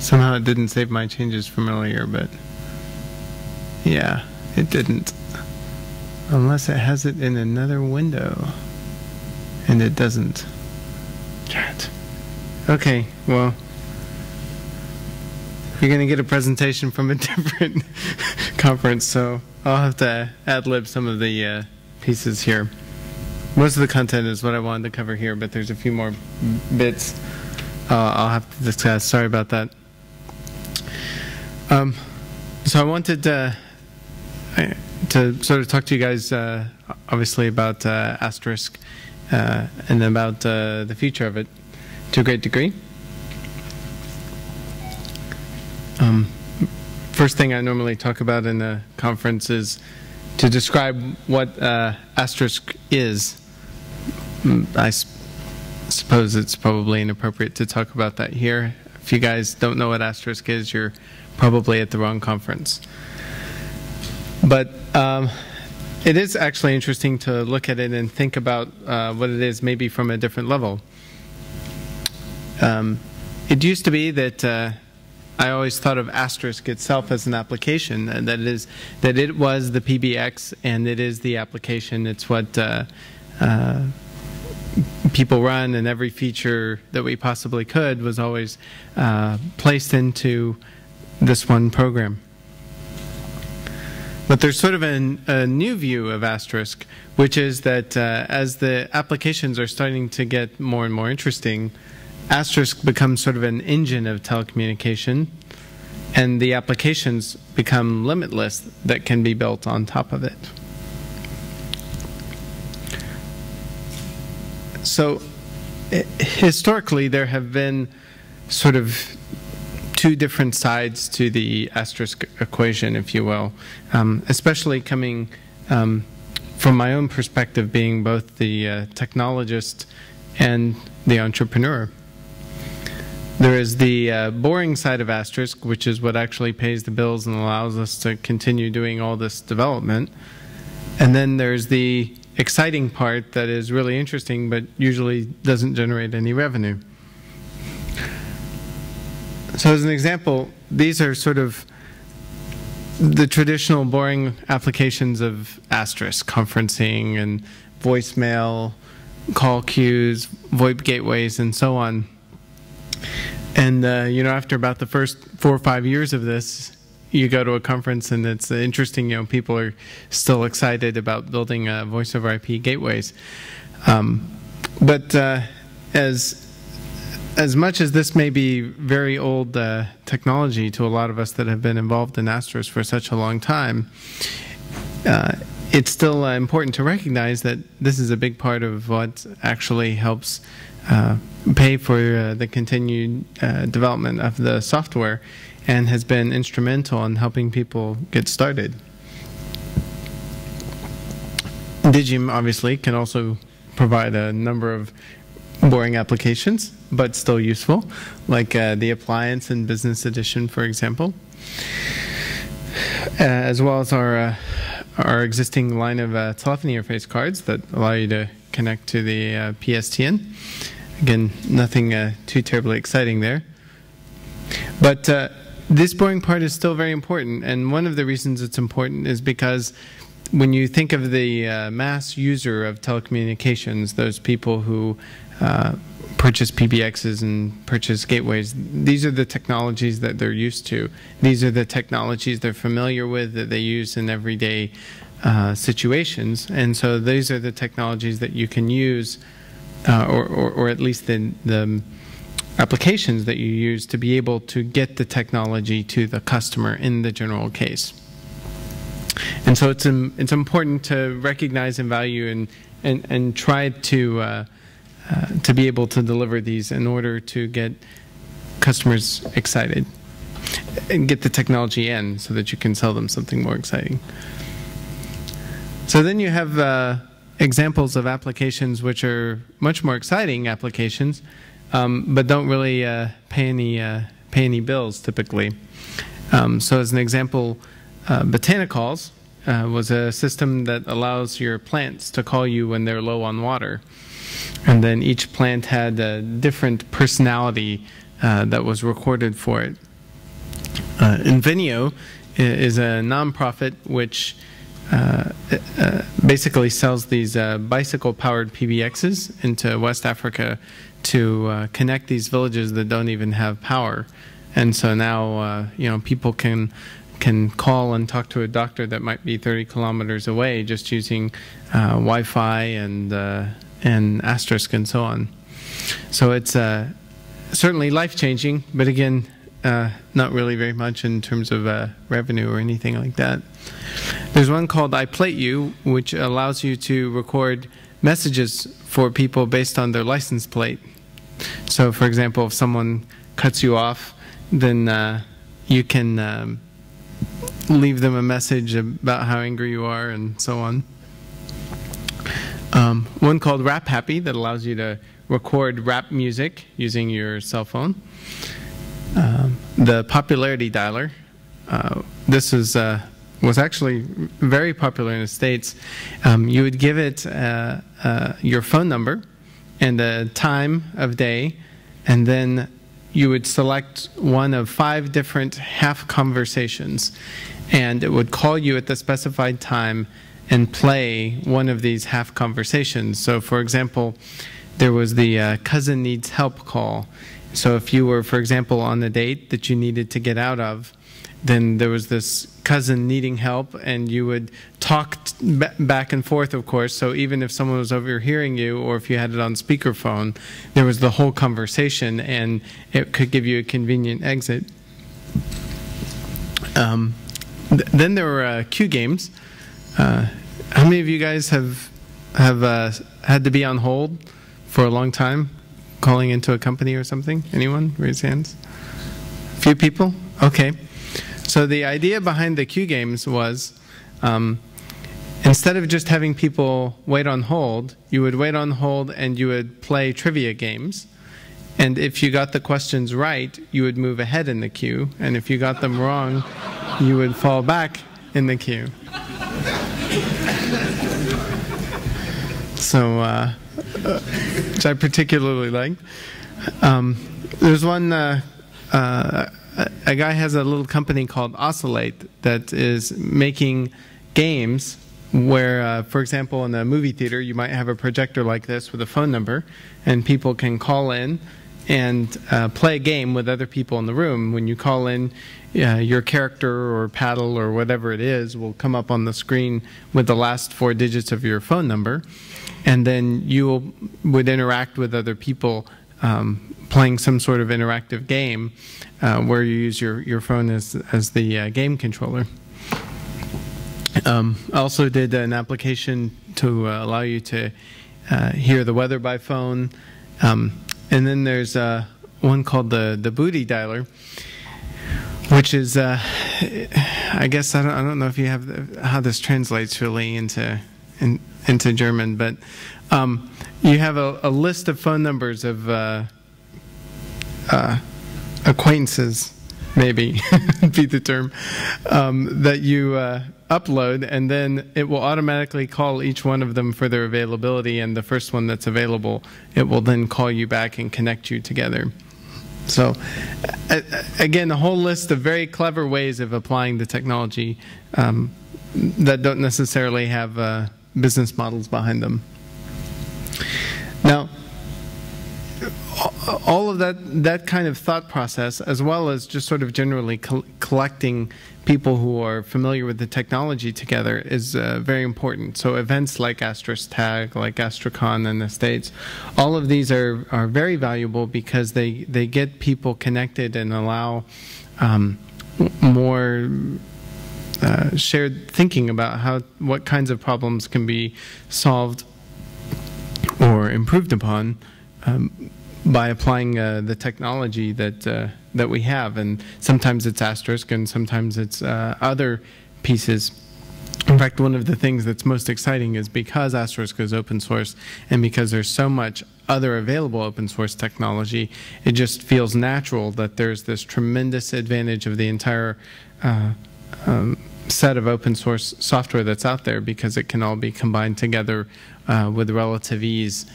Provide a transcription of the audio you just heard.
Somehow it didn't save my changes from earlier, but yeah, it didn't. Unless it has it in another window. And it doesn't. Chat. Okay, well, you're going to get a presentation from a different conference, so I'll have to ad-lib some of the pieces here. Most of the content is what I wanted to cover here, but there's a few more bits I'll have to discuss. Sorry about that. So I wanted to sort of talk to you guys, obviously, about Asterisk and about the future of it to a great degree. First thing I normally talk about in a conference is to describe what Asterisk is. I suppose it's probably inappropriate to talk about that here. If you guys don't know what Asterisk is, you're probably at the wrong conference. But it is actually interesting to look at it and think about what it is maybe from a different level. It used to be that I always thought of Asterisk itself as an application, and that it was the PBX and it is the application. It's what people run, and every feature that we possibly could was always placed into this one program. But there's sort of a new view of Asterisk, which is that as the applications are starting to get more and more interesting, Asterisk becomes sort of an engine of telecommunication, and the applications become limitless that can be built on top of it. So historically, there have been sort of two different sides to the Asterisk equation, if you will, especially coming from my own perspective, being both the technologist and the entrepreneur. There is the boring side of Asterisk, which is what actually pays the bills and allows us to continue doing all this development. And then there's the exciting part that is really interesting but usually doesn't generate any revenue. So as an example, these are sort of the traditional boring applications of Asterisk: conferencing and voicemail, call queues, VoIP gateways, and so on. And you know, after about the first 4 or 5 years of this, you go to a conference and it's interesting, you know, people are still excited about building voice over IP gateways. But as much as this may be very old technology to a lot of us that have been involved in Asterisk for such a long time, it's still important to recognize that this is a big part of what actually helps pay for the continued development of the software, and has been instrumental in helping people get started. Digium obviously can also provide a number of boring applications, but still useful, like the Appliance and Business Edition, for example, as well as our existing line of telephony interface cards that allow you to connect to the PSTN. Again, nothing too terribly exciting there. But this boring part is still very important, and one of the reasons it's important is because when you think of the mass user of telecommunications, those people who purchase PBXs and purchase gateways, these are the technologies that they're used to. These are the technologies they're familiar with, that they use in everyday situations, and so these are the technologies that you can use, or at least the applications that you use to be able to get the technology to the customer in the general case. And so it's important to recognize and value and try to be able to deliver these in order to get customers excited and get the technology in so that you can sell them something more exciting. So then you have examples of applications which are much more exciting applications, but don't really pay any bills typically. So as an example, Botanicalls was a system that allows your plants to call you when they're low on water. And then each plant had a different personality that was recorded for it. Invenio is a nonprofit which basically sells these bicycle-powered PBXs into West Africa to connect these villages that don't even have power. And so now, people can call and talk to a doctor that might be 30 kilometers away just using Wi-Fi and Asterisk and so on. So it's certainly life-changing, but again, not really very much in terms of revenue or anything like that. There's one called I Plate You, which allows you to record messages for people based on their license plate. So, for example, if someone cuts you off, then you can leave them a message about how angry you are and so on. One called Rap Happy that allows you to record rap music using your cell phone. The Popularity Dialer. This was actually very popular in the States. You would give it your phone number and the time of day, and then you would select one of 5 different half conversations, and it would call you at the specified time and play one of these half conversations. So, for example, there was the cousin needs help call. So if you were, for example, on a date that you needed to get out of, then there was this cousin needing help, and you would talk back and forth, of course. So even if someone was overhearing you, or if you had it on speakerphone, there was the whole conversation, and it could give you a convenient exit. Then there were queue games. How many of you guys have had to be on hold for a long time, calling into a company or something? Anyone? Raise hands. A few people? Okay. So the idea behind the queue games was, instead of just having people wait on hold, you would wait on hold and you would play trivia games. And if you got the questions right, you would move ahead in the queue. And if you got them wrong, you would fall back in the queue. So, which I particularly liked. There's one, a guy has a little company called Oscillate that is making games where, for example, in a movie theater, you might have a projector like this with a phone number, and people can call in and play a game with other people in the room. When you call in, your character or paddle or whatever it is will come up on the screen with the last 4 digits of your phone number, and then you would interact with other people playing some sort of interactive game where you use your phone as the game controller. I also did an application to allow you to hear the weather by phone. And then there's one called the Booty Dialer, which is, I guess, I don't know if you have how this translates really into German, but you have a list of phone numbers of acquaintances, maybe be the term, that you upload, and then it will automatically call each one of them for their availability, and the first one that's available, it will then call you back and connect you together. So again, a whole list of very clever ways of applying the technology that don't necessarily have business models behind them. Now, all of that kind of thought process, as well as just sort of generally collecting people who are familiar with the technology together, is very important. So events like Asterisk-Tag, like AstroCon in the States, all of these are very valuable because they get people connected and allow more shared thinking about what kinds of problems can be solved or improved upon by applying the technology that we have. And sometimes it's Asterisk, and sometimes it's other pieces. In fact, one of the things that's most exciting is because Asterisk is open source, and because there's so much other available open source technology, it just feels natural that there's this tremendous advantage of the entire set of open source software that's out there, because it can all be combined together with relative ease.